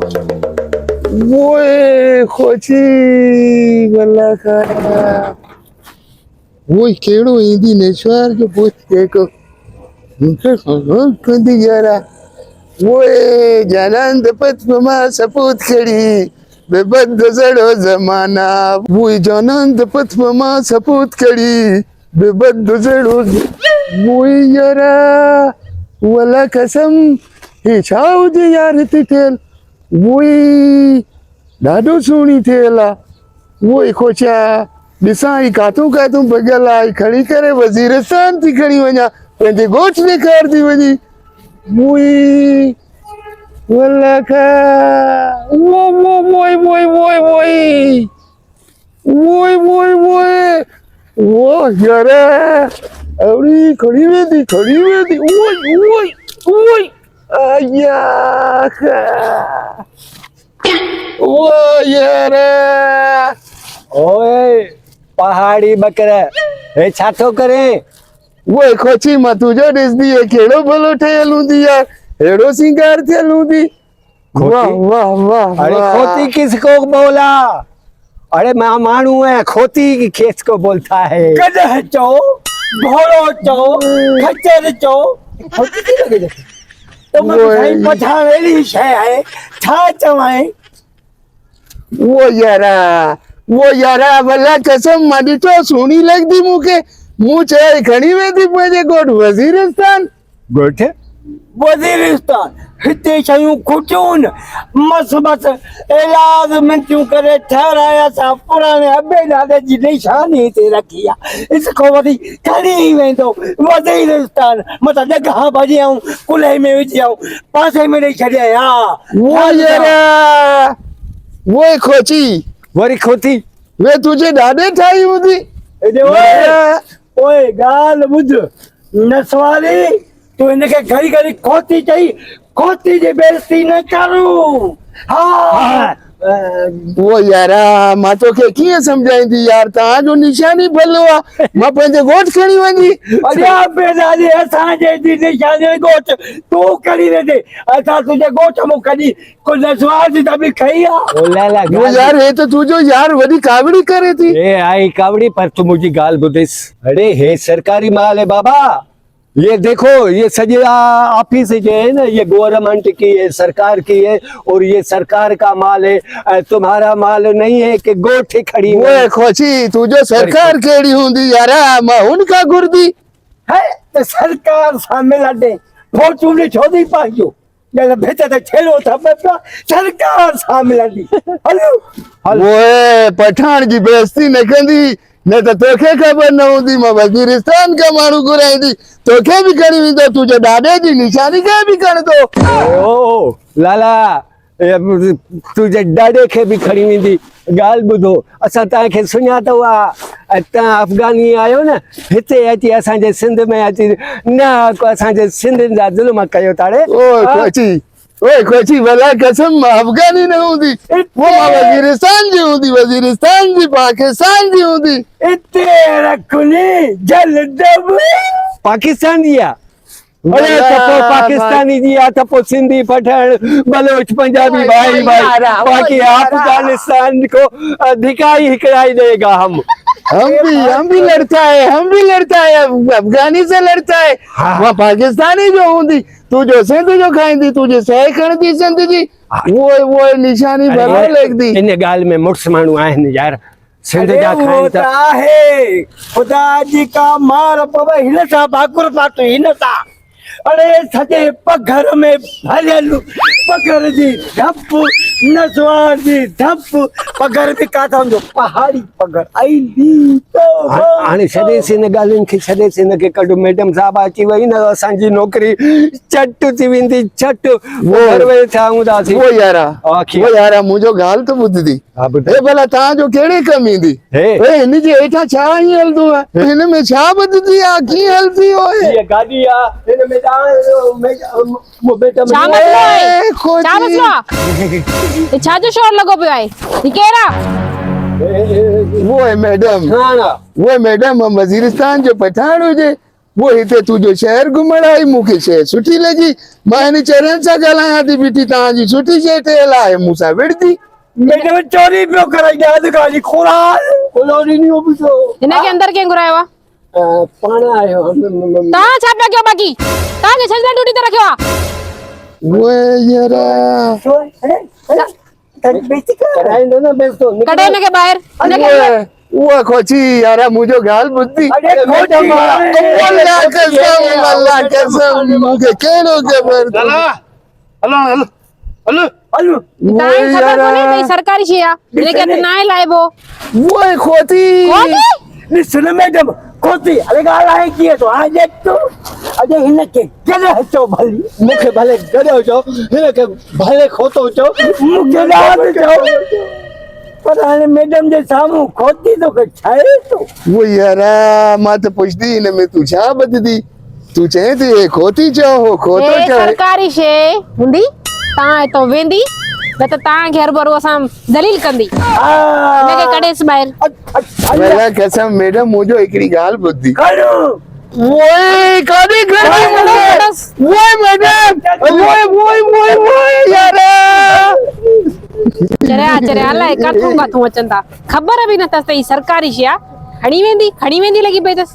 वो खोची बल्ला का वो केड़ो हिंदी नेश्वर जो पूछ देखो कंदी यारा वो जानंद पद्मा सपूत खड़ी बेबद जड़ो जमाना वो जानंद पद्मा सपूत खड़ी बेबद जड़ो वो यारा वाला कसम हे छाव जे यार तिटेल वो ॾाढो सुहिणी थियल आहे उहो खोचा ॾिसां काथूं काथूं भॻियल आहे खणी करे वज़ीरस्तान थी खणी वञा पंहिंजे ॻोठ ॾेखार थी वञी उई वलखा वो यार अवड़ी खड़ी वेंदी ओए आया वो यार ओए पहाड़ी बकरा हे छातो करे वो खोची मां तुझो ॾिसदी है केड़ो भलो ठहियल हूंदी यार हेड़ो सिंगार थियल हूंदी वाह वाह वाह अरे खोती किसको बोला अरे मैं मानू है खोती किसको बोलता है गधे चो घोड़ो चो खच्चर चो खोती की लगे देखे तो मैं भाई पठान वेली शय है छा चवाए वो यारा भला कसम मां ॾिठो सुहिणी लॻदी मूंखे मूं चयो खणी वेंदी पंहिंजे ॻोठ वज़ीरस्तान गोठ वज़ीरिस्तान हिते शयूं खुटियूं मस इलाज मिंटियूं करे ठहराया सा पुराने अबे दादे जी निशानी ते रखी आहे इसको वधी खणी वेंदो वज़ीरिस्तान मता जॻह भॼी आऊं कुल्हे में विझी आऊं पासे में ॾेई छॾिया वो यारा वो खोची वरी खोती वे तुझे ॾाढे ठाही हूंदी ओए ॻाल्हि ॿुध नसवारी तूं हिनखे घड़ी घड़ी खोती चई खोती जी बेइज्जती न करूं हा वो यारा मां तोखे कीअं सम्झाईंदी यार तव्हांजो निशानी भलो आहे मां पंहिंजे ॻोठ खणी वञी अरे बेदारी असांजे जी निशानी ॻोठ तूं खणी वेंदे असां तुंहिंजे ॻोठ मूं कढी को नसवार जी दॿी खई आहे ओ लाला वो यार हे तो तुझो यार वॾी कावड़ी करे थी ए आई कावड़ी पर तू मुझी गाल बुधिस अरे हे सरकारी माल है बाबा ये देखो ये सजे ऑफिस जो है ना ये गवर्नमेंट की है सरकार की है और ये सरकार का माल है तुम्हारा माल नहीं है कि गोठी खड़ी वो खोची तुझो सरकार केड़ी हुंदी यारा मां उनका गुरदी है तो सरकार सामने लड़े फॉर्चून छोड़ी पाइयो जब भेजा तो छेलो था बता सरकार सामने लड़ी हेलो वो पठान जी बेइज्जती न कंदी न त तोखे ख़बर न हूंदी मां वज़ीरिस्तान का माण्हू घुराईंदी तोखे बि खणी वेंदो तुंहिंजे ॾाॾे जी निशानी खे बि खणंदो ओ लाला तुझे ॾाॾे खे बि खणी वेंदी ॻाल्हि ॿुधो असां तव्हांखे सुञातो आहे तव्हां अफ़गानी आहियो न हिते अची असांजे सिंध में अची न असांजे सिंधियुनि जा ज़ुल्म कयो ताड़े ओए खोची भला कसम मां अफ़गानी न हूंदी वो मां वज़ीरिस्तान जी पाकिस्तान जी हूंदी इते रखनी जलदब पाकिस्तान जी आहे अरे तपो पाकिस्तानी जी आहे तपो सिंधी पठान बलोच पंजाबी भाई बाकी अफगानिस्तान को धिकाई हिकड़ाई देगा हम भी लड़ता है अफगानी से लड़ता है वहाँ पाकिस्तानी जो होंगी तू जो सिंध जो खाईंदी तुझे सह खणदी सिंध जी वो निशानी भलो लगदी इन गाल में मुर्स मानू आहिनि यार सिंध जा खाइन ता है खुदा जी का मार पवे हिन सा भाकुर पाट हिन सा अरे सजे पघर में भलियल पघर जी धप नसवार जी धप पघर भी काथा जो पहाड़ी पघर आई दी तो हाणे छॾे सिन ॻाल्हियुनि खे छॾे सिन के कढ मैडम साहब अची वई न असांजी नौकरी चट थी वेंदी चट वो घर में छा हूंदासीं वो यारा मुंहिंजो ॻाल्हि त ॿुधंदी हे भला तव्हांजो कहिड़े कमु ईंदी हिन जे हेठां छा ईअं हलंदो आहे हिन में छा ॿुधंदी आहे कीअं हलंदी आहे ये गाड़ी आ हिन में वो बेटा छा मसलो आहे छा जो शोर लॻो पियो आहे ही केरा वो है मैडम हम वजीरिस्तान जो पठान हुजे वो हिते तुंहिंजो शहर घुमण आई मूंखे शइ सुठी लॻी मां हिन चरन सां ॻाल्हायां थी बीठी तव्हांजी सुठी शइ ठहियल आहे मूंसां विड़दी मैडम चोरी पियो कराई यादि करी कोलोनी नहीं हो बिठो हिनखे अंदर कंहिं घुरायो आहे पाण आयो तव्हां छा पिया कयो बाक़ी तव्हांखे छा ड्यूटी ते रखियो आहे उहे यार कराइंदो न बेस तो कढो हिनखे ॿाहिरि हिनखे अंदर। उहा खोची यार मुंहिंजो ॻाल्हि ॿुधी अल्लाह कसम मूंखे कहिड़ो ख़बर हलो तव्हांखे ख़बर कोन्हे भई सरकारी शइ आहे हिनखे हथ न आहे लाइबो उहे खोती ॾिस न मैडम खोती अरे ॻाल्हाए कीअं तो हाणे देख तूं अॼु हिनखे केॾे अचो भली मूंखे भले गॾो चओ हिनखे भले खोतो चओ मूंखे यादि चओ पर हाणे मैडम जे साम्हूं खोती तोखे छाए तो उहो यार मां त पुछदी हिन में तूं छा ॿधंदी तूं चए थी हे खोती चओ हो खोतो हे चओ सरकारी शइ हूंदी तव्हां हितां वेंदी न त तव्हांखे हर भरो असां दलील कंदी हिनखे कढेसि ॿाहिरि अल्लाह कसम मैडम मुंहिंजो हिकिड़ी ॻाल्हि ॿुधी खड़ो ओए काॾे खड़ी ओए मैडम ओए यार चरिया अलाए किथां अचनि था ख़बर बि न अथसि त ही सरकारी शइ आहे खणी वेंदी लॻी पई अथसि